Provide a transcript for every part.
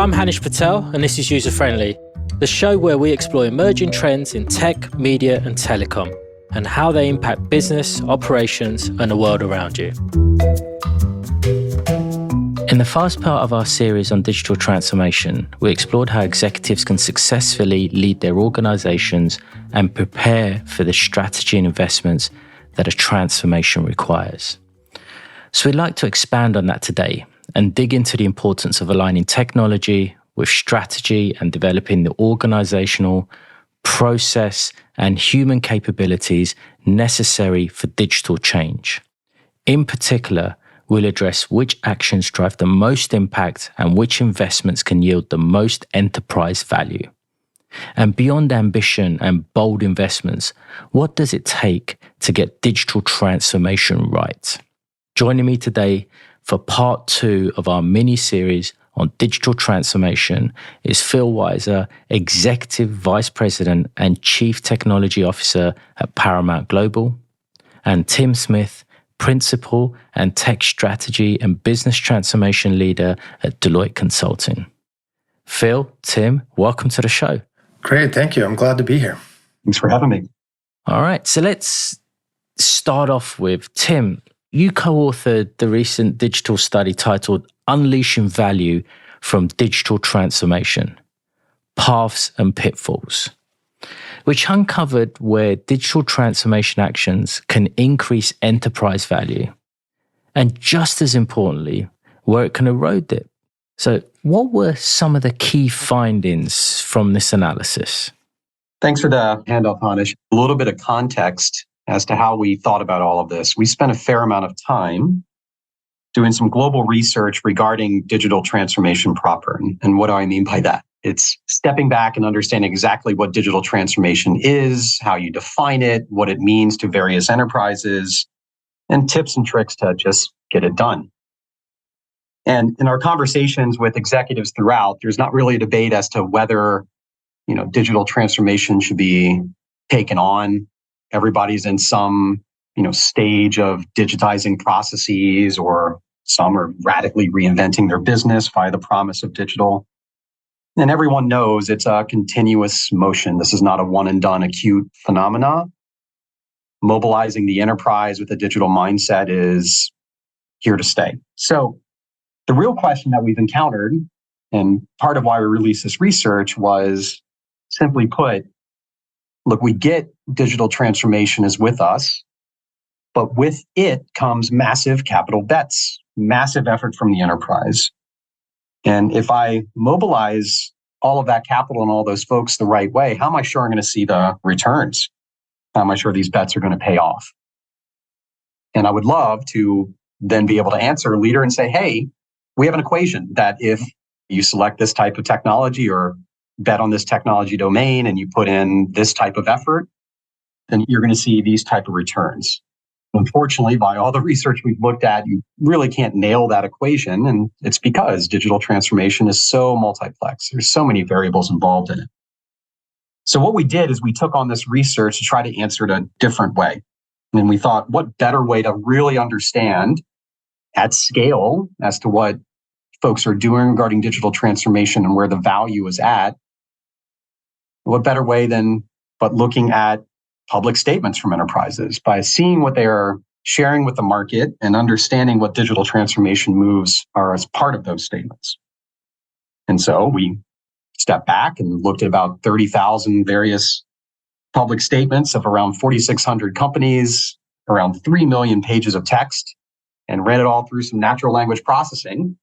I'm Hanish Patel, and this is User Friendly, the show where we explore emerging trends in tech, media, and telecom, and how they impact business, operations, and the world around you. In the first part of our series on digital transformation, we explored how executives can successfully lead their organizations and prepare for the strategy and investments that a transformation requires. So we'd like to expand on that today and dig into the importance of aligning technology with strategy and developing the organizational, process, and human capabilities necessary for digital change. In particular, we'll address which actions drive the most impact and which investments can yield the most enterprise value. And beyond ambition and bold investments, what does it take to get digital transformation right? Joining me today for part 2 of our mini-series on digital transformation is Phil Weiser, Executive Vice President and Chief Technology Officer at Paramount Global, and Tim Smith, Principal and Tech Strategy and Business Transformation Leader at Deloitte Consulting. Phil, Tim, welcome to the show. Great, thank you. I'm glad to be here. Thanks for having me. All right, so let's start off with Tim. You co-authored the recent digital study titled Unleashing Value from Digital Transformation, Paths and Pitfalls, which uncovered where digital transformation actions can increase enterprise value, and just as importantly, where it can erode it. So what were some of the key findings from this analysis? Thanks for the handoff, Hanish. A little bit of context as to how we thought about all of this. We spent a fair amount of time doing some global research regarding digital transformation proper. And what do I mean by that? It's stepping back and understanding exactly what digital transformation is, how you define it, what it means to various enterprises, and tips and tricks to just get it done. And in our conversations with executives throughout, there's not really a debate as to whether, digital transformation should be taken on. Everybody's in some, stage of digitizing processes, or some are radically reinventing their business via the promise of digital. And everyone knows it's a continuous motion. This is not a one and done acute phenomena. Mobilizing the enterprise with a digital mindset is here to stay. So the real question that we've encountered, and part of why we released this research, was simply put, look, we get digital transformation is with us, but with it comes massive capital bets, massive effort from the enterprise. And if I mobilize all of that capital and all those folks the right way, how am I sure I'm going to see the returns? How am I sure these bets are going to pay off? And I would love to then be able to answer a leader and say, hey, we have an equation that if you select this type of technology or bet on this technology domain and you put in this type of effort, then you're going to see these type of returns. Unfortunately, by all the research we've looked at, you really can't nail that equation. And it's because digital transformation is so multiplex. There's so many variables involved in it. So what we did is we took on this research to try to answer it a different way. And we thought, what better way to really understand at scale as to what folks are doing regarding digital transformation and where the value is at? What better way than but looking at public statements from enterprises, by seeing what they are sharing with the market and understanding what digital transformation moves are as part of those statements. And so we stepped back and looked at about 30,000 various public statements of around 4,600 companies, around 3 million pages of text, and ran it all through some natural language processing,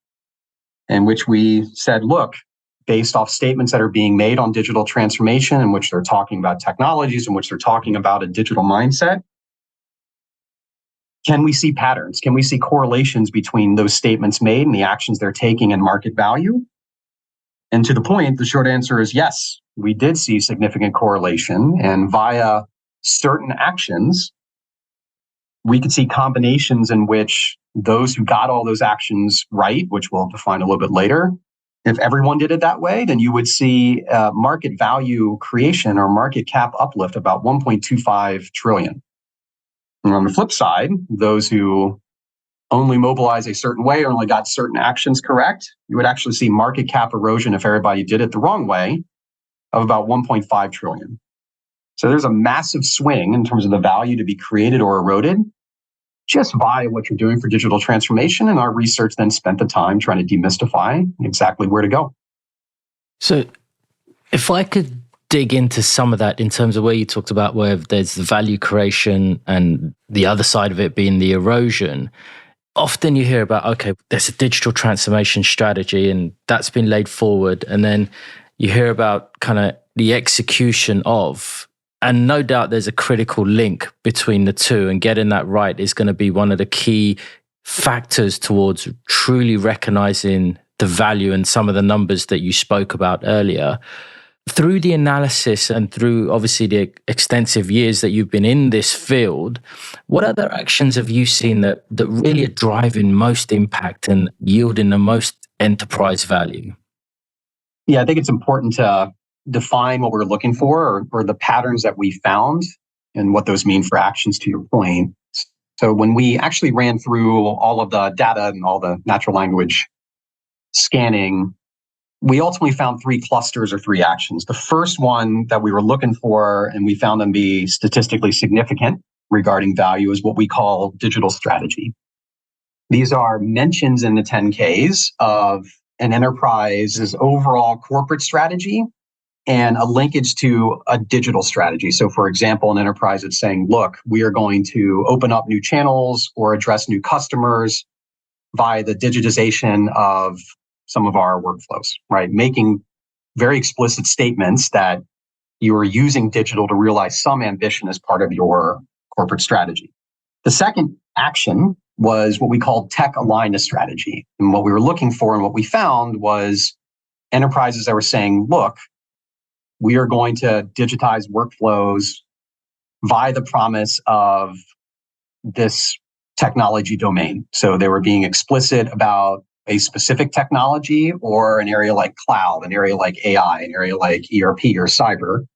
in which we said, look, based off statements that are being made on digital transformation, in which they're talking about technologies, in which they're talking about a digital mindset, can we see patterns? Can we see correlations between those statements made and the actions they're taking and market value? And to the point, the short answer is yes, we did see significant correlation. And via certain actions, we could see combinations in which those who got all those actions right, which we'll define a little bit later, if everyone did it that way, then you would see market value creation or market cap uplift about 1.25 trillion. And on the flip side, those who only mobilize a certain way or only got certain actions correct, you would actually see market cap erosion if everybody did it the wrong way of about 1.5 trillion. So there's a massive swing in terms of the value to be created or eroded just by what you're doing for digital transformation. And our research then spent the time trying to demystify exactly where to go. So if I could dig into some of that in terms of where you talked about where there's the value creation and the other side of it being the erosion. Often you hear about, okay, there's a digital transformation strategy and that's been laid forward. And then you hear about kind of the execution of, and no doubt there's a critical link between the two, and getting that right is going to be one of the key factors towards truly recognizing the value and some of the numbers that you spoke about earlier. Through the analysis and through obviously the extensive years that you've been in this field, what other actions have you seen that really are driving most impact and yielding the most enterprise value? Yeah, I think it's important to define what we're looking for or the patterns that we found and what those mean for actions, to your point. So when we actually ran through all of the data and all the natural language scanning, we ultimately found three clusters or three actions. The first one that we were looking for, and we found them be statistically significant regarding value, is what we call digital strategy. These are mentions in the 10Ks of an enterprise's overall corporate strategy and a linkage to a digital strategy. So for example, an enterprise is saying, look, we are going to open up new channels or address new customers via the digitization of some of our workflows, right? Making very explicit statements that you are using digital to realize some ambition as part of your corporate strategy. The second action was what we called tech aligned strategy. And what we were looking for and what we found was enterprises that were saying, look, we are going to digitize workflows via the promise of this technology domain. So they were being explicit about a specific technology or an area like cloud, an area like AI, an area like ERP or cyber,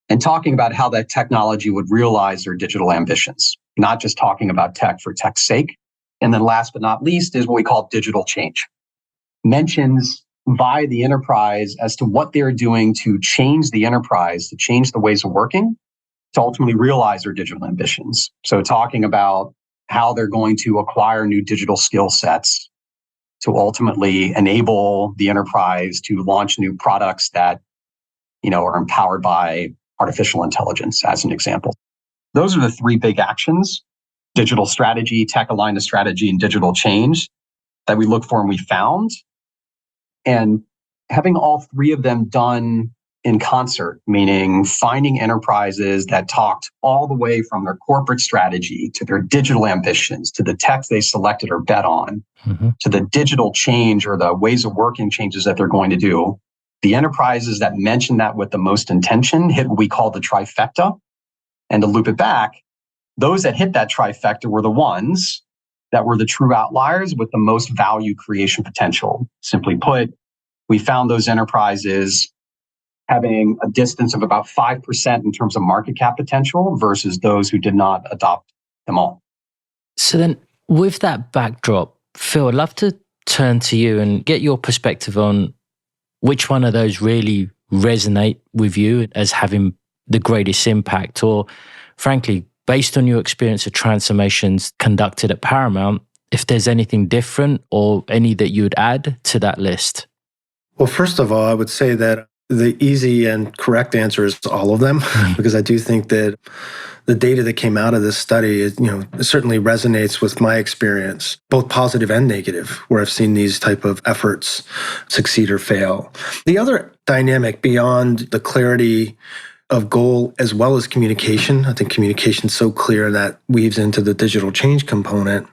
and talking about how that technology would realize their digital ambitions, not just talking about tech for tech's sake. And then last but not least is what we call digital change. Mentions by the enterprise as to what they're doing to change the enterprise, to change the ways of working, to ultimately realize their digital ambitions. So talking about how they're going to acquire new digital skill sets to ultimately enable the enterprise to launch new products that, are empowered by artificial intelligence, as an example. Those are the three big actions: digital strategy, tech aligned strategy, and digital change that we look for and we found. And having all three of them done in concert, meaning finding enterprises that talked all the way from their corporate strategy to their digital ambitions, to the tech they selected or bet on, to the digital change or the ways of working changes that they're going to do. The enterprises that mentioned that with the most intention hit what we call the trifecta. And to loop it back, those that hit that trifecta were the ones that were the true outliers with the most value creation potential. Simply put, we found those enterprises having a distance of about 5% in terms of market cap potential versus those who did not adopt them all. So then with that backdrop, Phil, I'd love to turn to you and get your perspective on which one of those really resonate with you as having the greatest impact, or frankly, based on your experience of transformations conducted at Paramount, if there's anything different or any that you would add to that list. Well, first of all, I would say that the easy and correct answer is all of them, because I do think that the data that came out of this study, it certainly resonates with my experience, both positive and negative, where I've seen these type of efforts succeed or fail. The other dynamic beyond the clarity of goal as well as communication, I think communication is so clear that weaves into the digital change component.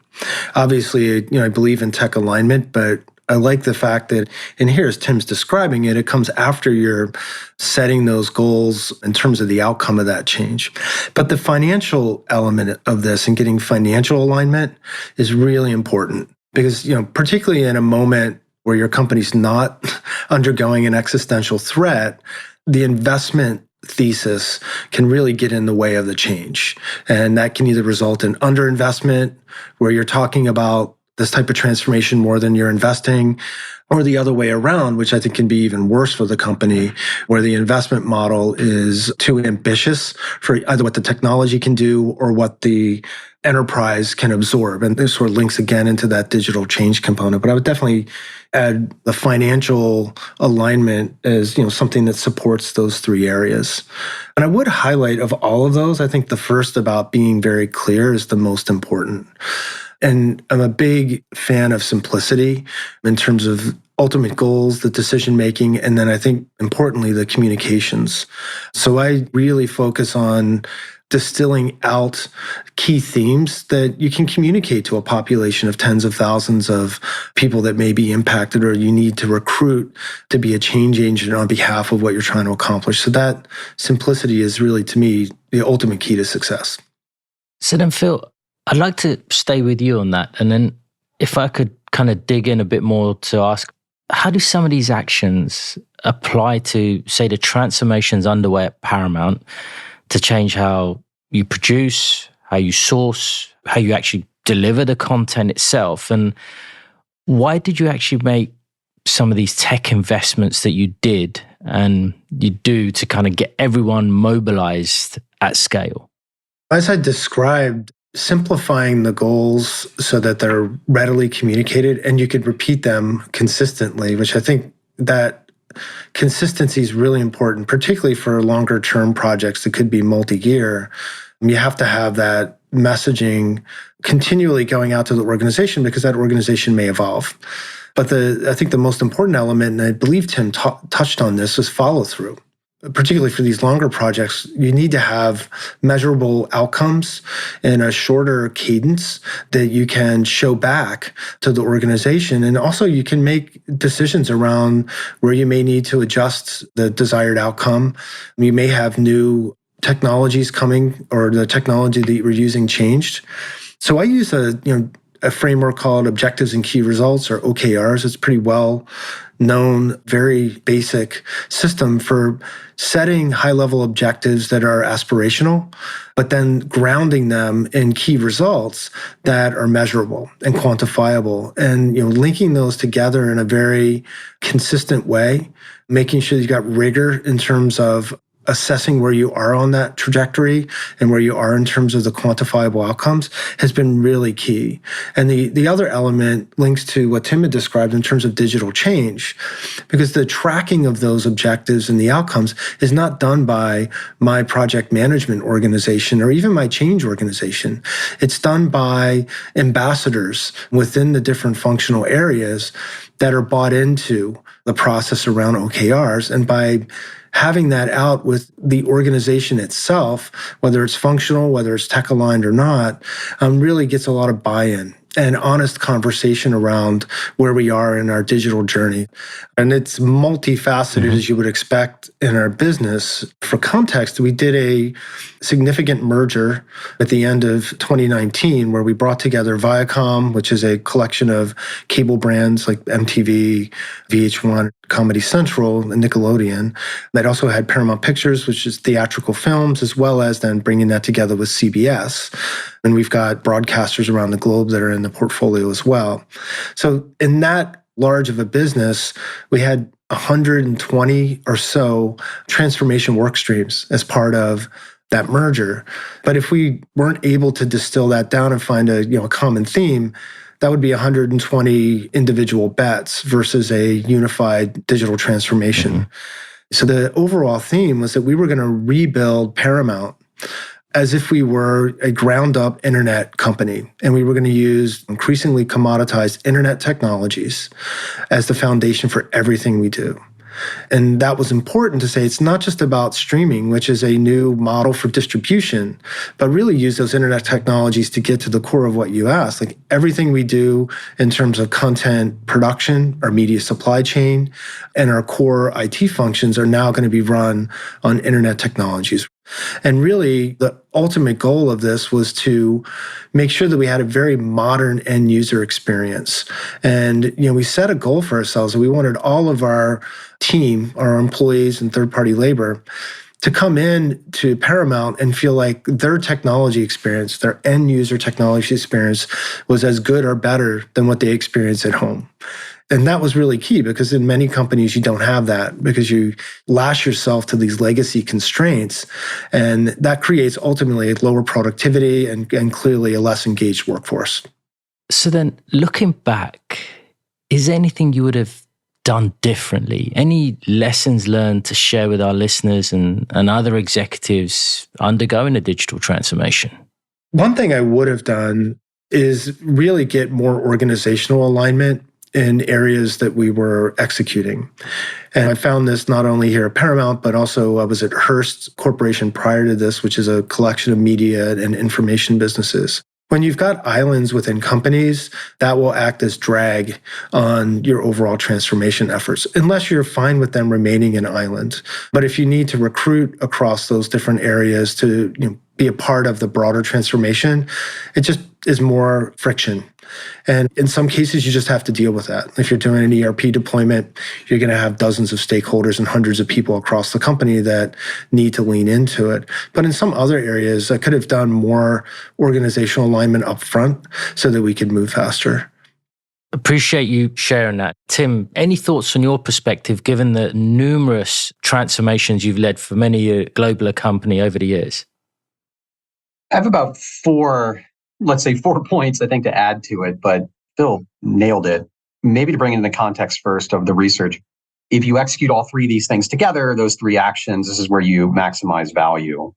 Obviously, I believe in tech alignment, but I like the fact that, and here as Tim's describing it, it comes after you're setting those goals in terms of the outcome of that change. But the financial element of this and getting financial alignment is really important because, particularly in a moment where your company's not undergoing an existential threat, the investment thesis can really get in the way of the change. And that can either result in underinvestment, where you're talking about this type of transformation more than you're investing, or the other way around, which I think can be even worse for the company, where the investment model is too ambitious for either what the technology can do or what the enterprise can absorb. And this sort of links again into that digital change component. But I would definitely add the financial alignment as, something that supports those three areas. And I would highlight, of all of those, I think the first, about being very clear, is the most important. And I'm a big fan of simplicity in terms of ultimate goals, the decision making, and then I think importantly, the communications. So I really focus on distilling out key themes that you can communicate to a population of tens of thousands of people that may be impacted, or you need to recruit to be a change agent on behalf of what you're trying to accomplish. So that simplicity is really, to me, the ultimate key to success. So then, Phil, I'd like to stay with you on that. And then if I could kind of dig in a bit more to ask, how do some of these actions apply to, say, the transformations underway at Paramount to change how you produce, how you source, how you actually deliver the content itself? And why did you actually make some of these tech investments that you did and you do to kind of get everyone mobilized at scale? As I described, simplifying the goals so that they're readily communicated and you could repeat them consistently, which I think that consistency is really important, particularly for longer term projects that could be multi-year. You have to have that messaging continually going out to the organization, because that organization may evolve. But I think the most important element, and I believe Tim touched on this, is follow through. Particularly for these longer projects, you need to have measurable outcomes in a shorter cadence that you can show back to the organization. And also you can make decisions around where you may need to adjust the desired outcome. You may have new technologies coming, or the technology that you're using changed. So I use a framework called Objectives and Key Results, or OKRs. It's pretty well known, very basic system for setting high-level objectives that are aspirational, but then grounding them in key results that are measurable and quantifiable, and linking those together in a very consistent way, making sure you've got rigor in terms of assessing where you are on that trajectory and where you are in terms of the quantifiable outcomes has been really key. And the other element links to what Tim had described in terms of digital change, because the tracking of those objectives and the outcomes is not done by my project management organization or even my change organization. It's done by ambassadors within the different functional areas that are bought into the process around OKRs. And by having that out with the organization itself, whether it's functional, whether it's tech aligned or not, really gets a lot of buy-in and honest conversation around where we are in our digital journey. And it's multifaceted, as you would expect in our business. For context, we did a significant merger at the end of 2019 where we brought together Viacom, which is a collection of cable brands like MTV, VH1, Comedy Central, and Nickelodeon. That also had Paramount Pictures, which is theatrical films, as well as then bringing that together with CBS. And we've got broadcasters around the globe that are in the portfolio as well. So in that large of a business, we had 120 or so transformation work streams as part of that merger. But if we weren't able to distill that down and find a common theme, that would be 120 individual bets versus a unified digital transformation. So the overall theme was that we were going to rebuild Paramount as if we were a ground-up internet company, and we were going to use increasingly commoditized internet technologies as the foundation for everything we do. And that was important to say it's not just about streaming, which is a new model for distribution, but really use those internet technologies to get to the core of what you asked. Like everything we do in terms of content production, our media supply chain, and our core IT functions are now going to be run on internet technologies. And really, the ultimate goal of this was to make sure that we had a very modern end user experience. And, we set a goal for ourselves. We wanted all of our team, our employees and third-party labor, to come in to Paramount and feel like their technology experience, their end user technology experience was as good or better than what they experience at home. And that was really key because in many companies, you don't have that because you lash yourself to these legacy constraints. And that creates ultimately lower productivity and clearly a less engaged workforce. So then looking back, is there anything you would have done differently? Any lessons learned to share with our listeners and other executives undergoing a digital transformation? One thing I would have done is really get more organizational alignment in areas that we were executing. And I found this not only here at Paramount, but also I was at Hearst Corporation prior to this, which is a collection of media and information businesses. When you've got islands within companies, that will act as drag on your overall transformation efforts, unless you're fine with them remaining an island. But if you need to recruit across those different areas to be a part of the broader transformation, it just is more friction. And in some cases, you just have to deal with that. If you're doing an ERP deployment, you're going to have dozens of stakeholders and hundreds of people across the company that need to lean into it. But in some other areas, I could have done more organizational alignment up front so that we could move faster. Appreciate you sharing that. Tim, any thoughts from your perspective, given the numerous transformations you've led for many a global company over the years? I have about four points, I think, to add to it, but Phil nailed it. Maybe to bring it into context first of the research. If you execute all three of these things together, those three actions, this is where you maximize value.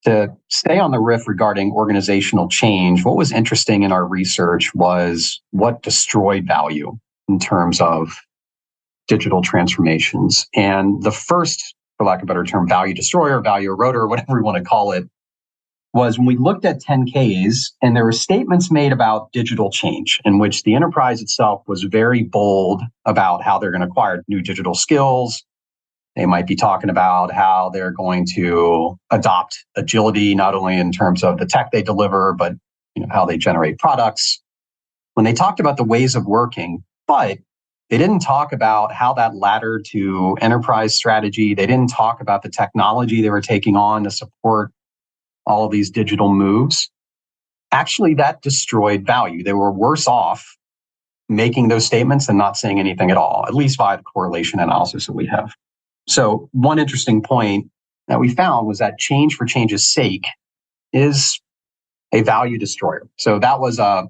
To stay on the riff regarding organizational change, what was interesting in our research was what destroyed value in terms of digital transformations. And the first, for lack of a better term, value destroyer, value eroder, whatever we want to call it, was when we looked at 10Ks and there were statements made about digital change in which the enterprise itself was very bold about how they're going to acquire new digital skills. They might be talking about how they're going to adopt agility, not only in terms of the tech they deliver, but how they generate products. When they talked about the ways of working, but they didn't talk about how that laddered to enterprise strategy. They didn't talk about the technology they were taking on to support all of these digital moves. Actually, that destroyed value. They were worse off making those statements than not saying anything at all, at least via the correlation analysis that we have. So one interesting point that we found was that change for change's sake is a value destroyer. So that was a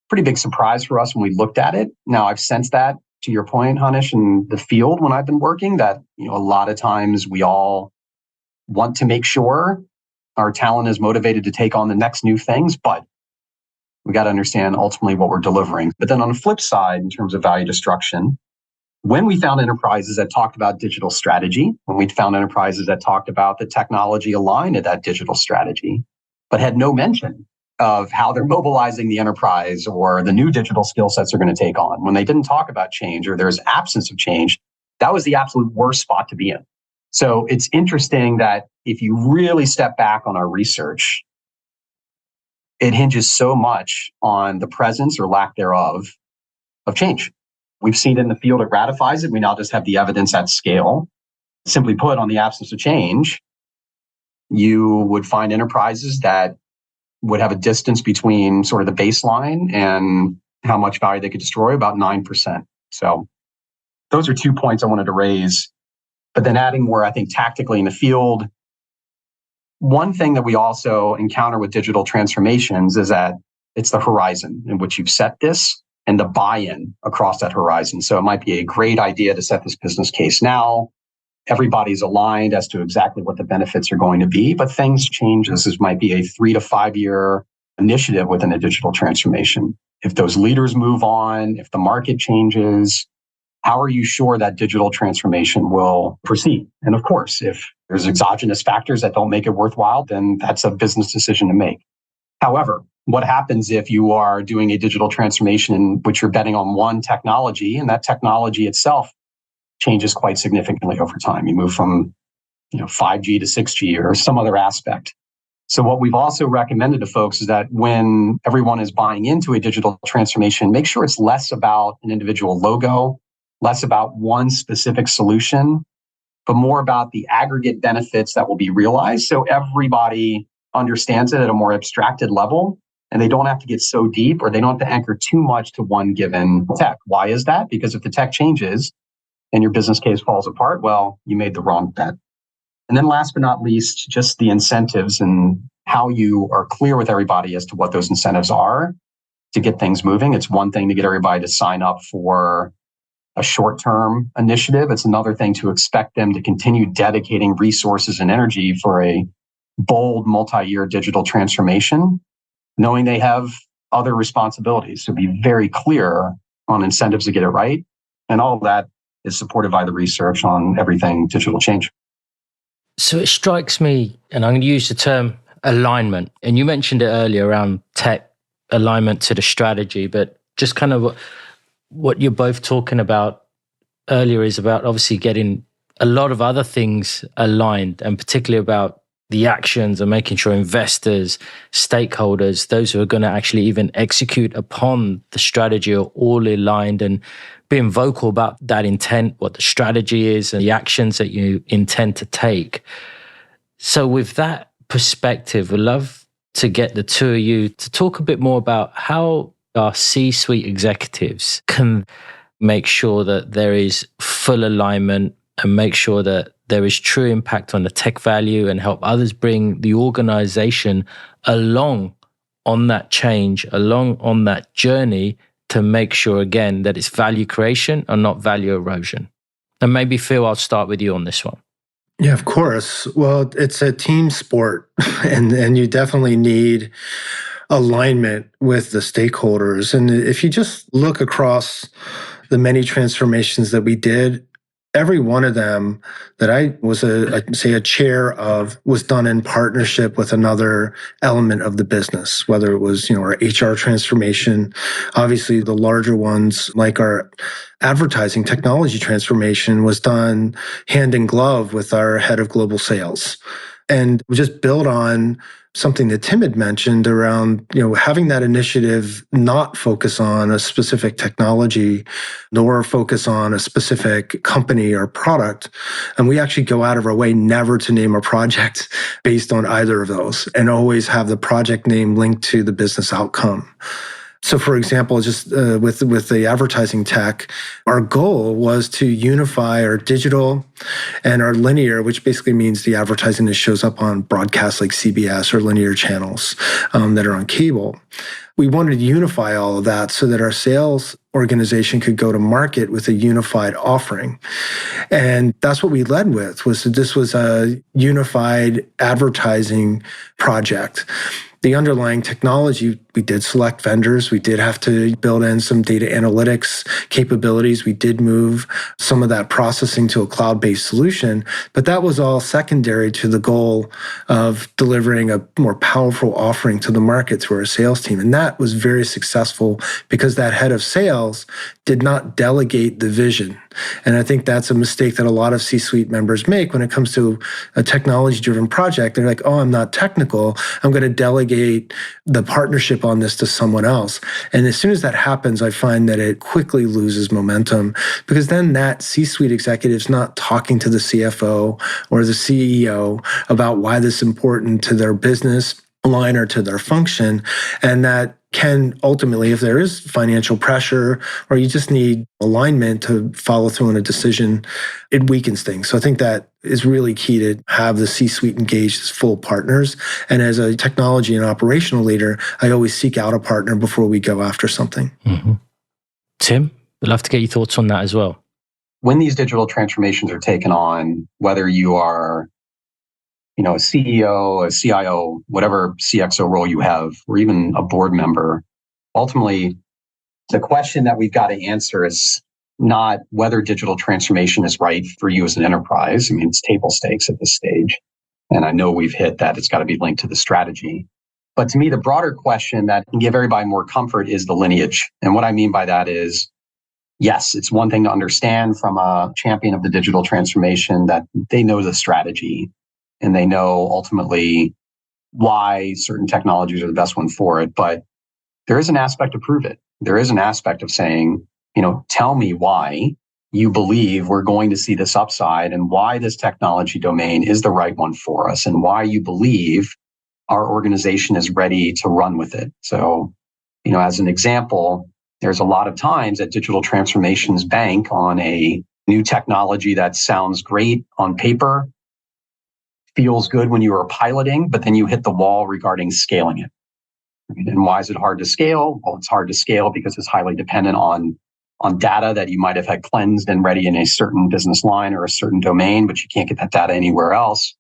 pretty big surprise for us when we looked at it. Now, I've sensed that, to your point, Hanish, in the field when I've been working, that a lot of times we all want to make sure our talent is motivated to take on the next new things, but we got to understand ultimately what we're delivering. But then on the flip side, in terms of value destruction, when we found enterprises that talked about digital strategy, when we found enterprises that talked about the technology aligned to that digital strategy, but had no mention of how they're mobilizing the enterprise or the new digital skill sets they're going to take on, when they didn't talk about change or there's absence of change, that was the absolute worst spot to be in. So it's interesting that if you really step back on our research, it hinges so much on the presence or lack thereof of change. We've seen it in the field, it ratifies it. We now just have the evidence at scale. Simply put, on the absence of change, you would find enterprises that would have a distance between sort of the baseline and how much value they could destroy, about 9%. So those are 2 points I wanted to raise. But then adding more, I think, tactically in the field, one thing that we also encounter with digital transformations is that it's the horizon in which you've set this and the buy-in across that horizon. So it might be a great idea to set this business case now. Everybody's aligned as to exactly what the benefits are going to be, but things change. This might be a 3 to 5 year initiative within a digital transformation. If those leaders move on, if the market changes, how are you sure that digital transformation will proceed? And of course, if there's exogenous factors that don't make it worthwhile, then that's a business decision to make. However, what happens if you are doing a digital transformation in which you're betting on one technology and that technology itself changes quite significantly over time? You move from 5G to 6G or some other aspect. So what we've also recommended to folks is that when everyone is buying into a digital transformation, make sure it's less about an individual logo, less about one specific solution, but more about the aggregate benefits that will be realized. So everybody understands it at a more abstracted level, and they don't have to get so deep, or they don't have to anchor too much to one given tech. Why is that? Because if the tech changes and your business case falls apart, well, you made the wrong bet. And then last but not least, just the incentives and how you are clear with everybody as to what those incentives are to get things moving. It's one thing to get everybody to sign up for a short-term initiative. It's another thing to expect them to continue dedicating resources and energy for a bold multi-year digital transformation, knowing they have other responsibilities. So be very clear on incentives to get it right. And all of that is supported by the research on everything digital change. So it strikes me, and I'm going to use the term alignment. And you mentioned it earlier around tech alignment to the strategy, but just kind of what you're both talking about earlier is about obviously getting a lot of other things aligned, and particularly about the actions and making sure investors, stakeholders, those who are going to actually even execute upon the strategy are all aligned, and being vocal about that intent, what the strategy is and the actions that you intend to take. So with that perspective, I'd love to get the two of you to talk a bit more about how our C-suite executives can make sure that there is full alignment and make sure that there is true impact on the tech value, and help others bring the organization along on that change, along on that journey, to make sure, again, that it's value creation and not value erosion. And maybe, Phil, I'll start with you on this one. Yeah, of course. Well, it's a team sport, and you definitely need alignment with the stakeholders. And if you just look across the many transformations that we did, every one of them that I was a chair of was done in partnership with another element of the business, whether it was, our HR transformation, obviously the larger ones like our advertising technology transformation was done hand in glove with our head of global sales. And we just build on something that Tim had mentioned around, having that initiative not focus on a specific technology, nor focus on a specific company or product. And we actually go out of our way never to name a project based on either of those, and always have the project name linked to the business outcome. So, for example, just with the advertising tech, our goal was to unify our digital and our linear, which basically means the advertising that shows up on broadcasts like CBS or linear channels that are on cable. We wanted to unify all of that so that our sales organization could go to market with a unified offering. And that's what we led with, was that this was a unified advertising project. The underlying technology, we did select vendors. We did have to build in some data analytics capabilities. We did move some of that processing to a cloud-based solution, but that was all secondary to the goal of delivering a more powerful offering to the market through our sales team. And that was very successful because that head of sales did not delegate the vision. And I think that's a mistake that a lot of C-suite members make when it comes to a technology-driven project. They're like, oh, I'm not technical. I'm going to delegate the partnership on this to someone else. And as soon as that happens, I find that it quickly loses momentum, because then that C-suite executive's not talking to the CFO or the CEO about why this is important to their business line or to their function. And that can ultimately, if there is financial pressure or you just need alignment to follow through on a decision, it weakens things. So I think that is really key, to have the C-suite engaged as full partners. And as a technology and operational leader, I always seek out a partner before we go after something. Mm-hmm. Tim, I'd love to get your thoughts on that as well. When these digital transformations are taken on, whether you are a CEO, a CIO, whatever CXO role you have, or even a board member, ultimately, the question that we've got to answer is not whether digital transformation is right for you as an enterprise. I mean, it's table stakes at this stage. And I know we've hit that it's got to be linked to the strategy. But to me, the broader question that can give everybody more comfort is the lineage. And what I mean by that is, yes, it's one thing to understand from a champion of the digital transformation that they know the strategy, and they know ultimately why certain technologies are the best one for it. But there is an aspect to prove it. There is an aspect of saying, tell me why you believe we're going to see this upside and why this technology domain is the right one for us and why you believe our organization is ready to run with it. So, as an example, there's a lot of times that digital transformations bank on a new technology that sounds great on paper, feels good when you are piloting, but then you hit the wall regarding scaling it. And why is it hard to scale? Well, it's hard to scale because it's highly dependent on data that you might have had cleansed and ready in a certain business line or a certain domain, but you can't get that data anywhere else.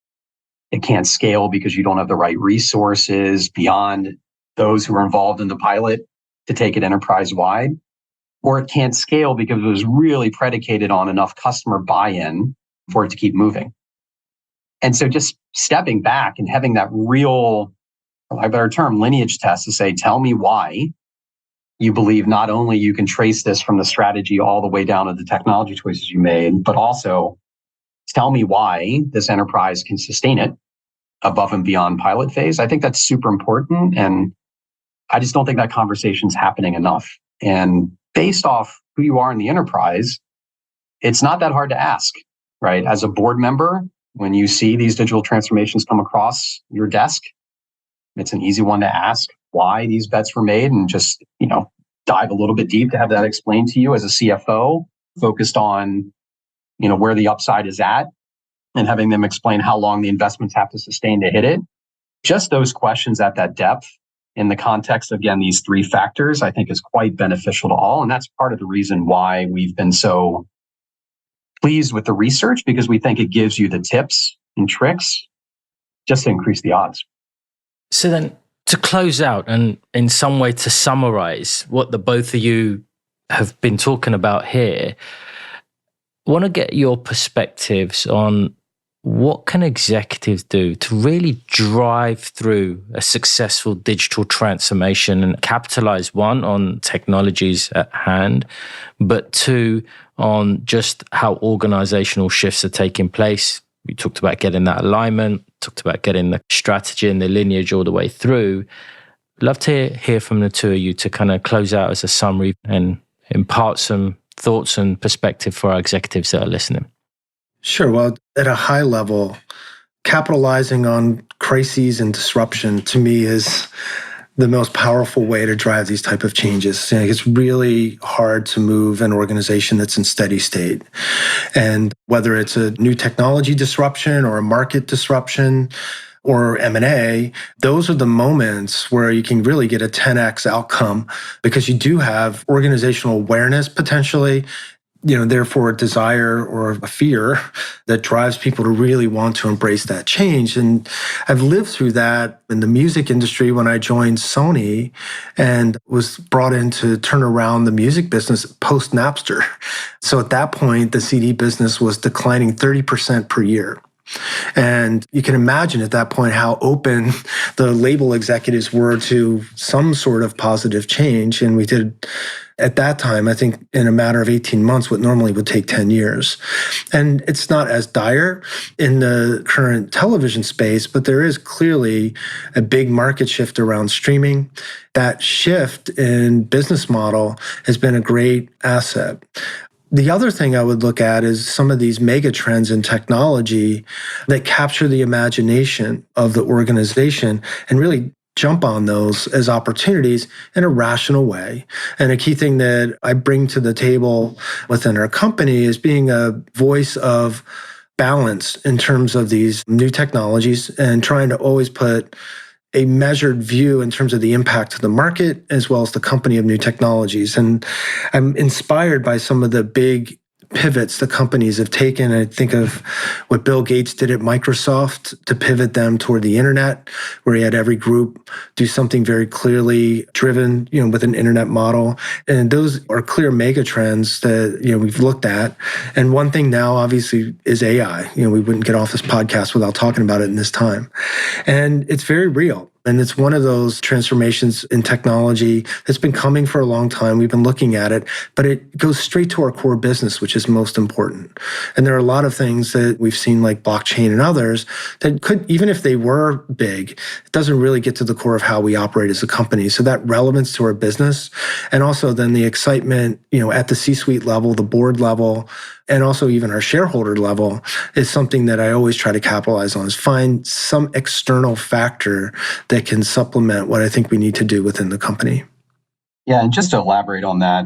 It can't scale because you don't have the right resources beyond those who are involved in the pilot to take it enterprise-wide. Or it can't scale because it was really predicated on enough customer buy-in for it to keep moving. And so just stepping back and having that real, for lack of a better term, lineage test to say, tell me why you believe not only you can trace this from the strategy all the way down to the technology choices you made, but also tell me why this enterprise can sustain it above and beyond pilot phase. I think that's super important. And I just don't think that conversation's happening enough. And based off who you are in the enterprise, it's not that hard to ask, right? As a board member, when you see these digital transformations come across your desk, it's an easy one to ask why these bets were made and just, dive a little bit deep to have that explained to you as a CFO, focused on, where the upside is at and having them explain how long the investments have to sustain to hit it. Just those questions at that depth in the context of, again, these three factors, I think is quite beneficial to all. And that's part of the reason why we've been so pleased with the research, because we think it gives you the tips and tricks just to increase the odds. So then to close out and in some way to summarize what the both of you have been talking about here, I want to get your perspectives on what can executives do to really drive through a successful digital transformation and capitalize, one, on technologies at hand, but two, on just how organizational shifts are taking place. We talked about getting that alignment, talked about getting the strategy and the lineage all the way through. Love to hear from the two of you to kind of close out as a summary and impart some thoughts and perspective for our executives that are listening. Sure. Well, at a high level, capitalizing on crises and disruption to me is the most powerful way to drive these type of changes. It's really hard to move an organization that's in steady state. And whether it's a new technology disruption or a market disruption or M&A, those are the moments where you can really get a 10x outcome because you do have organizational awareness potentially, therefore a desire or a fear that drives people to really want to embrace that change. And I've lived through that in the music industry when I joined Sony and was brought in to turn around the music business post Napster. So at that point, the CD business was declining 30% per year. And you can imagine at that point how open the label executives were to some sort of positive change. And we did, at that time, I think in a matter of 18 months, what normally would take 10 years. And it's not as dire in the current television space, but there is clearly a big market shift around streaming. That shift in business model has been a great asset. The other thing I would look at is some of these mega trends in technology that capture the imagination of the organization and really jump on those as opportunities in a rational way. And a key thing that I bring to the table within our company is being a voice of balance in terms of these new technologies and trying to always put a measured view in terms of the impact to the market as well as the company of new technologies. And I'm inspired by some of the big pivots the companies have taken. I think of what Bill Gates did at Microsoft to pivot them toward the internet, where he had every group do something very clearly driven, with an internet model. And those are clear mega trends that, we've looked at. And one thing now, obviously, is AI. We wouldn't get off this podcast without talking about it in this time. And it's very real. And it's one of those transformations in technology that's been coming for a long time. We've been looking at it, but it goes straight to our core business, which is most important. And there are a lot of things that we've seen, like blockchain and others, that could, even if they were big, it doesn't really get to the core of how we operate as a company. So that relevance to our business, and also then the excitement, at the C-suite level, the board level, and also even our shareholder level, is something that I always try to capitalize on, is find some external factor that can supplement what I think we need to do within the company. Yeah, and just to elaborate on that,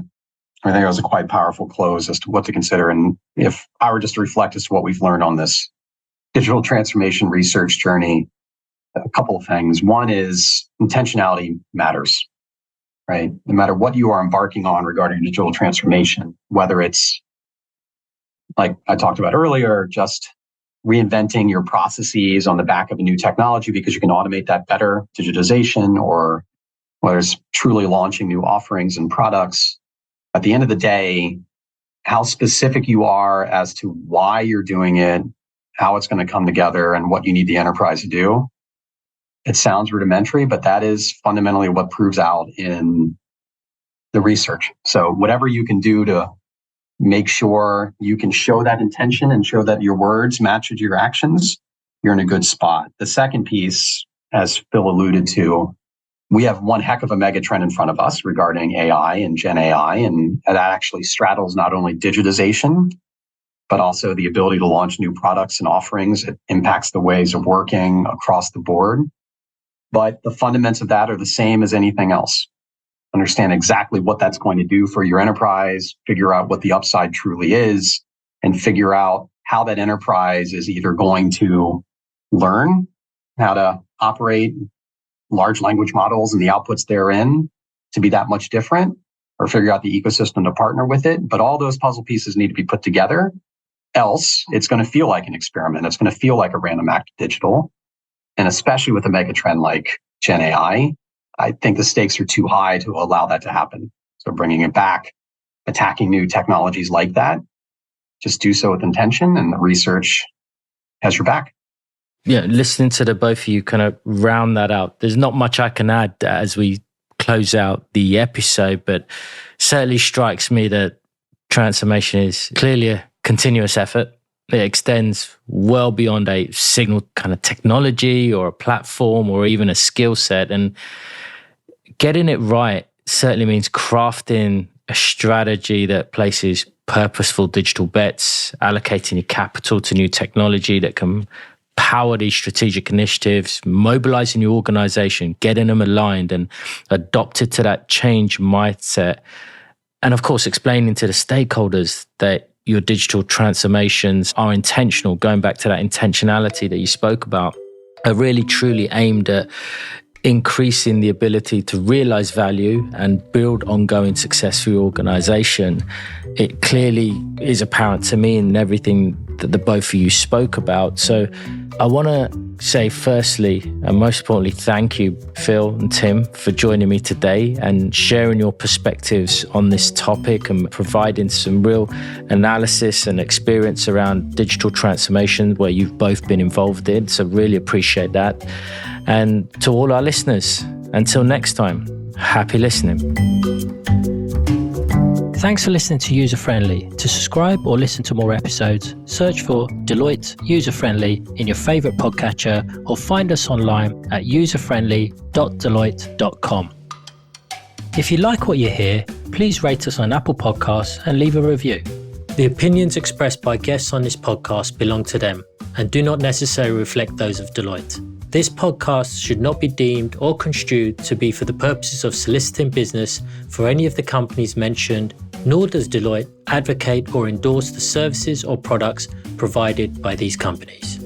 I think it was a quite powerful close as to what to consider. And if I were just to reflect as to what we've learned on this digital transformation research journey, a couple of things. One is intentionality matters, right? No matter what you are embarking on regarding digital transformation, whether it's, like I talked about earlier, just reinventing your processes on the back of a new technology because you can automate that better, digitization, or whether it's truly launching new offerings and products. At the end of the day, how specific you are as to why you're doing it, how it's going to come together, and what you need the enterprise to do. It sounds rudimentary, but that is fundamentally what proves out in the research. So whatever you can do to make sure you can show that intention and show that your words match your actions, you're in a good spot. The second piece, as Phil alluded to, we have one heck of a mega trend in front of us regarding AI and Gen AI, and that actually straddles not only digitization, but also the ability to launch new products and offerings. It impacts the ways of working across the board. But the fundamentals of that are the same as anything else. Understand exactly what that's going to do for your enterprise, figure out what the upside truly is, and figure out how that enterprise is either going to learn how to operate large language models and the outputs therein to be that much different, or figure out the ecosystem to partner with it. But all those puzzle pieces need to be put together. Else, it's going to feel like an experiment. It's going to feel like a random act of digital. And especially with a mega trend like Gen AI, I think the stakes are too high to allow that to happen. So bringing it back, attacking new technologies like that, just do so with intention, and the research has your back. Yeah, listening to the both of you kind of round that out, there's not much I can add as we close out the episode, but certainly strikes me that transformation is clearly a continuous effort. It extends well beyond a single kind of technology or a platform or even a skill set. And getting it right certainly means crafting a strategy that places purposeful digital bets, allocating your capital to new technology that can power these strategic initiatives, mobilizing your organization, getting them aligned and adopted to that change mindset. And of course, explaining to the stakeholders that your digital transformations are intentional, going back to that intentionality that you spoke about, are really truly aimed at increasing the ability to realize value and build ongoing success for your organization. It clearly is apparent to me in everything that the both of you spoke about. So I want to say firstly, and most importantly, thank you, Phil and Tim, for joining me today and sharing your perspectives on this topic and providing some real analysis and experience around digital transformation where you've both been involved in. So really appreciate that. And to all our listeners, until next time, happy listening. Thanks for listening to User Friendly. To subscribe or listen to more episodes, search for Deloitte User Friendly in your favorite podcatcher or find us online at userfriendly.deloitte.com. If you like what you hear, please rate us on Apple Podcasts and leave a review. The opinions expressed by guests on this podcast belong to them and do not necessarily reflect those of Deloitte. This podcast should not be deemed or construed to be for the purposes of soliciting business for any of the companies mentioned, nor does Deloitte advocate or endorse the services or products provided by these companies.